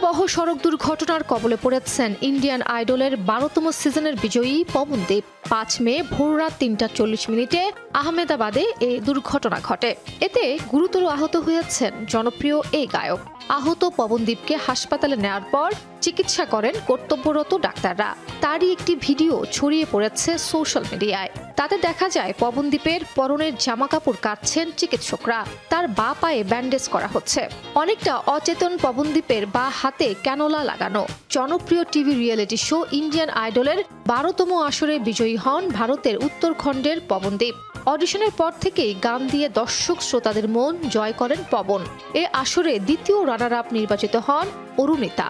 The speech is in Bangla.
ভয়াবহ সড়ক দুর্ঘটনার কবলে পড়েছেন ইন্ডিয়ান আইডলের 12তম সিজনের বিজয়ী পবনদীপ। 5 মে ভোররাত 3:40 আহমেদাবাদে এই দুর্ঘটনা ঘটে। এতে গুরুতর আহত হয়েছেন জনপ্রিয় এই গায়ক। আহত পবনদীপকে হাসপাতালে নেওয়ার পর চিকিৎসা করেন কর্তব্যরত ডাক্তাররা। তারই একটি ভিডিও ছড়িয়ে পড়েছে সোশ্যাল মিডিয়ায়। তাতে দেখা যায় পবনদীপের পরনের জামাকাপড় কাটছেন চিকিৎসকরা। তার বাঁ পায়ে ব্যান্ডেজ করা হচ্ছে। অনেকটা অচেতন পবনদীপের বাঁ হাতে ক্যানোলা লাগানো। জনপ্রিয় টিভি রিয়েলিটি শো ইন্ডিয়ান আইডলের 12তম আসরে বিজয়ী হন ভারতের উত্তরাখণ্ডের পবনদীপ। অডিশনের পর থেকেই গান দিয়ে দর্শক শ্রোতাদের মন জয় করেন পবন। এ আসরে দ্বিতীয় রানার আপ নির্বাচিত হন অরুণিতা।